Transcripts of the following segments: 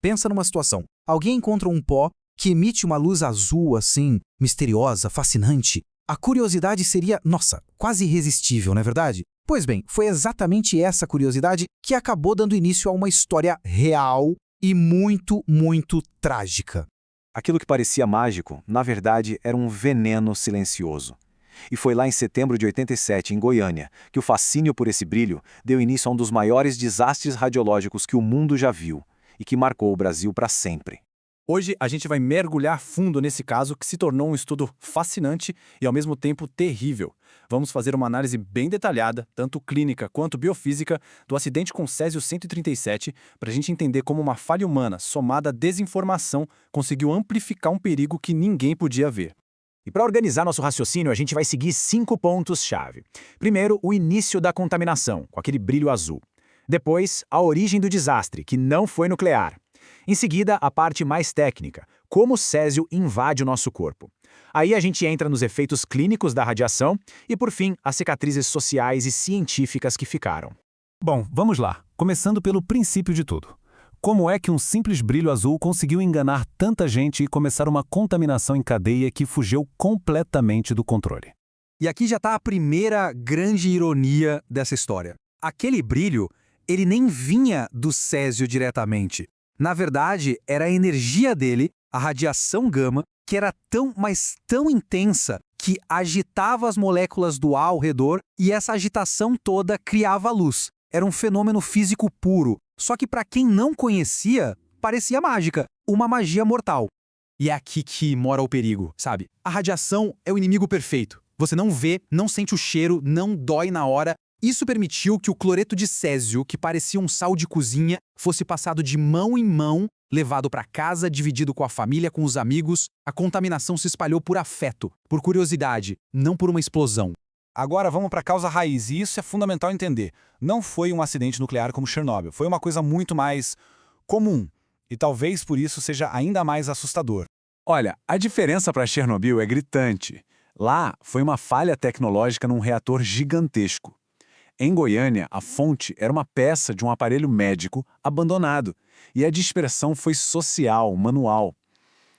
Pensa numa situação. Alguém encontra um pó que emite uma luz azul assim, misteriosa, fascinante. A curiosidade seria, nossa, quase irresistível, não é verdade? Pois bem, foi exatamente essa curiosidade que acabou dando início a uma história real e muito, muito trágica. Aquilo que parecia mágico, na verdade, era um veneno silencioso. E foi lá em setembro de 87, em Goiânia, que o fascínio por esse brilho deu início a um dos maiores desastres radiológicos que o mundo já viu e que marcou o Brasil para sempre. Hoje a gente vai mergulhar fundo nesse caso que se tornou um estudo fascinante e ao mesmo tempo terrível. Vamos fazer uma análise bem detalhada, tanto clínica quanto biofísica, do acidente com Césio 137, para a gente entender como uma falha humana somada à desinformação conseguiu amplificar um perigo que ninguém podia ver. E para organizar nosso raciocínio, a gente vai seguir 5 pontos-chave. Primeiro, o início da contaminação, com aquele brilho azul. Depois, a origem do desastre, que não foi nuclear. Em seguida, a parte mais técnica, como o césio invade o nosso corpo. Aí a gente entra nos efeitos clínicos da radiação e, por fim, as cicatrizes sociais e científicas que ficaram. Bom, vamos lá, começando pelo princípio de tudo. Como é que um simples brilho azul conseguiu enganar tanta gente e começar uma contaminação em cadeia que fugiu completamente do controle? E aqui já está a primeira grande ironia dessa história. Aquele brilho, ele nem vinha do césio diretamente. Na verdade, era a energia dele, a radiação gama, que era tão, mas tão intensa que agitava as moléculas do ar ao redor e essa agitação toda criava luz. Era um fenômeno físico puro. Só que para quem não conhecia, parecia mágica, uma magia mortal. E é aqui que mora o perigo, sabe? A radiação é o inimigo perfeito. Você não vê, não sente o cheiro, não dói na hora. Isso permitiu que o cloreto de césio, que parecia um sal de cozinha, fosse passado de mão em mão, levado para casa, dividido com a família, com os amigos. A contaminação se espalhou por afeto, por curiosidade, não por uma explosão. Agora vamos para a causa raiz, e isso é fundamental entender. Não foi um acidente nuclear como Chernobyl, foi uma coisa muito mais comum, e talvez por isso seja ainda mais assustador. Olha, a diferença para Chernobyl é gritante. Lá foi uma falha tecnológica num reator gigantesco. Em Goiânia, a fonte era uma peça de um aparelho médico abandonado, e a dispersão foi social, manual.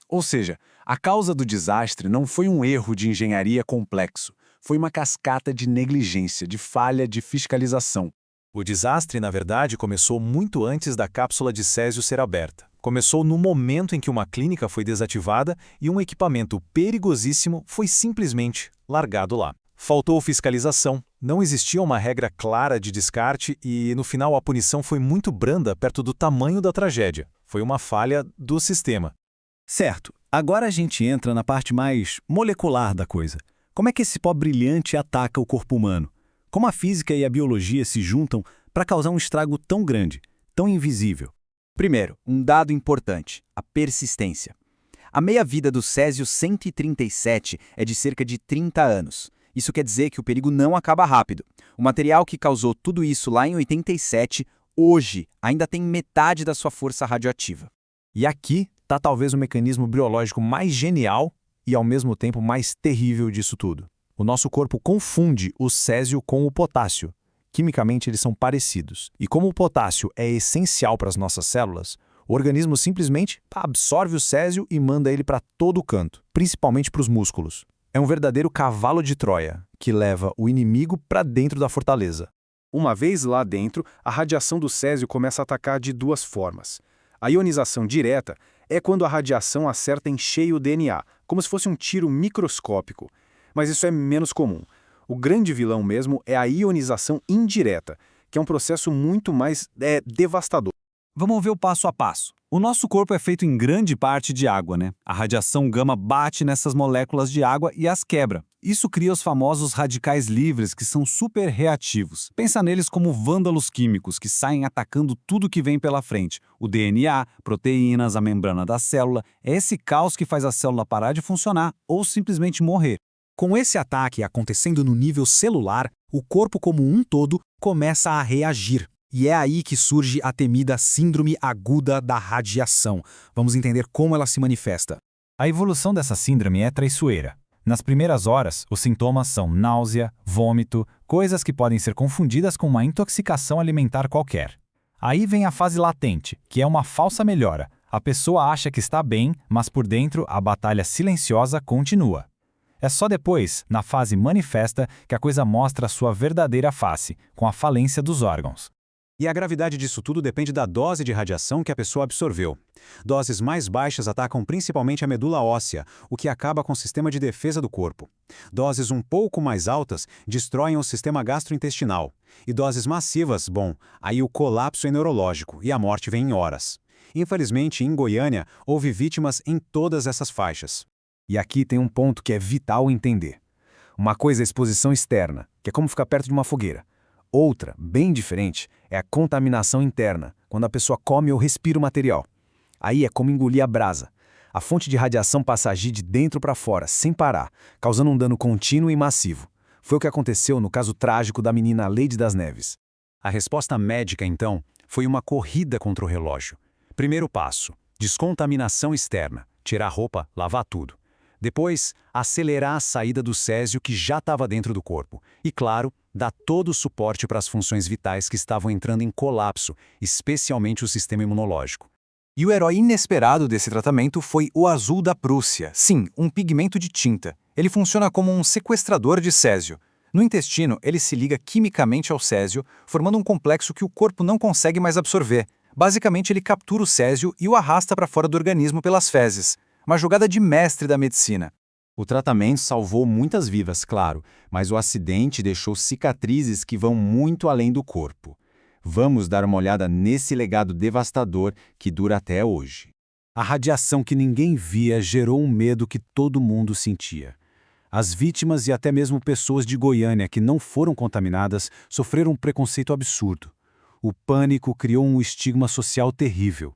Ou seja, a causa do desastre não foi um erro de engenharia complexo, foi uma cascata de negligência, de falha de fiscalização. O desastre, na verdade, começou muito antes da cápsula de césio ser aberta. Começou no momento em que uma clínica foi desativada e um equipamento perigosíssimo foi simplesmente largado lá. Faltou fiscalização, não existia uma regra clara de descarte e, no final, a punição foi muito branda perto do tamanho da tragédia. Foi uma falha do sistema. Certo, agora a gente entra na parte mais molecular da coisa. Como é que esse pó brilhante ataca o corpo humano? Como a física e a biologia se juntam para causar um estrago tão grande, tão invisível? Primeiro, um dado importante, a persistência. A meia-vida do césio 137 é de cerca de 30 anos. Isso quer dizer que o perigo não acaba rápido. O material que causou tudo isso lá em 87, hoje, ainda tem metade da sua força radioativa. E aqui está talvez o mecanismo biológico mais genial e ao mesmo tempo mais terrível disso tudo. O nosso corpo confunde o césio com o potássio. Quimicamente eles são parecidos. E como o potássio é essencial para as nossas células, o organismo simplesmente absorve o césio e manda ele para todo canto, principalmente para os músculos. É um verdadeiro cavalo de Troia, que leva o inimigo para dentro da fortaleza. Uma vez lá dentro, a radiação do césio começa a atacar de duas formas. A ionização direta é quando a radiação acerta em cheio o DNA, como se fosse um tiro microscópico. Mas isso é menos comum. O grande vilão mesmo é a ionização indireta, que é um processo muito mais devastador. Vamos ver o passo a passo. O nosso corpo é feito em grande parte de água, né? A radiação gama bate nessas moléculas de água e as quebra. Isso cria os famosos radicais livres, que são super reativos. Pensa neles como vândalos químicos que saem atacando tudo que vem pela frente. O DNA, proteínas, a membrana da célula. É esse caos que faz a célula parar de funcionar ou simplesmente morrer. Com esse ataque acontecendo no nível celular, o corpo como um todo começa a reagir. E é aí que surge a temida síndrome aguda da radiação. Vamos entender como ela se manifesta. A evolução dessa síndrome é traiçoeira. Nas primeiras horas, os sintomas são náusea, vômito, coisas que podem ser confundidas com uma intoxicação alimentar qualquer. Aí vem a fase latente, que é uma falsa melhora. A pessoa acha que está bem, mas por dentro a batalha silenciosa continua. É só depois, na fase manifesta, que a coisa mostra a sua verdadeira face, com a falência dos órgãos. E a gravidade disso tudo depende da dose de radiação que a pessoa absorveu. Doses mais baixas atacam principalmente a medula óssea, o que acaba com o sistema de defesa do corpo. Doses um pouco mais altas destroem o sistema gastrointestinal. E doses massivas, bom, aí o colapso é neurológico e a morte vem em horas. Infelizmente, em Goiânia, houve vítimas em todas essas faixas. E aqui tem um ponto que é vital entender. Uma coisa é a exposição externa, que é como ficar perto de uma fogueira. Outra, bem diferente, é a contaminação interna, quando a pessoa come ou respira o material. Aí é como engolir a brasa. A fonte de radiação passa a agir de dentro para fora, sem parar, causando um dano contínuo e massivo. Foi o que aconteceu no caso trágico da menina Leide das Neves. A resposta médica, então, foi uma corrida contra o relógio. Primeiro passo, descontaminação externa, tirar a roupa, lavar tudo. Depois, acelerar a saída do césio que já estava dentro do corpo. E, claro, dar todo o suporte para as funções vitais que estavam entrando em colapso, especialmente o sistema imunológico. E o herói inesperado desse tratamento foi o azul da Prússia. Sim, um pigmento de tinta. Ele funciona como um sequestrador de césio. No intestino, ele se liga quimicamente ao césio, formando um complexo que o corpo não consegue mais absorver. Basicamente, ele captura o césio e o arrasta para fora do organismo pelas fezes. Uma jogada de mestre da medicina. O tratamento salvou muitas vidas, claro, mas o acidente deixou cicatrizes que vão muito além do corpo. Vamos dar uma olhada nesse legado devastador que dura até hoje. A radiação que ninguém via gerou um medo que todo mundo sentia. As vítimas e até mesmo pessoas de Goiânia que não foram contaminadas sofreram um preconceito absurdo. O pânico criou um estigma social terrível.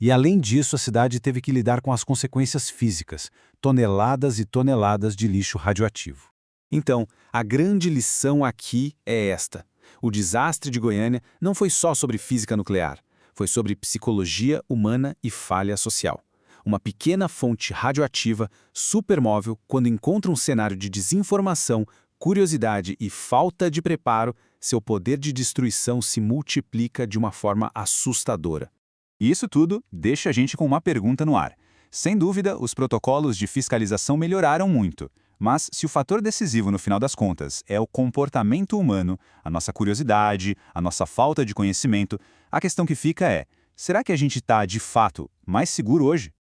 E além disso, a cidade teve que lidar com as consequências físicas, toneladas e toneladas de lixo radioativo. Então, a grande lição aqui é esta. O desastre de Goiânia não foi só sobre física nuclear, foi sobre psicologia humana e falha social. Uma pequena fonte radioativa, supermóvel, quando encontra um cenário de desinformação, curiosidade e falta de preparo, seu poder de destruição se multiplica de uma forma assustadora. E isso tudo deixa a gente com uma pergunta no ar. Sem dúvida, os protocolos de fiscalização melhoraram muito. Mas se o fator decisivo no final das contas é o comportamento humano, a nossa curiosidade, a nossa falta de conhecimento, a questão que fica é: será que a gente está, de fato, mais seguro hoje?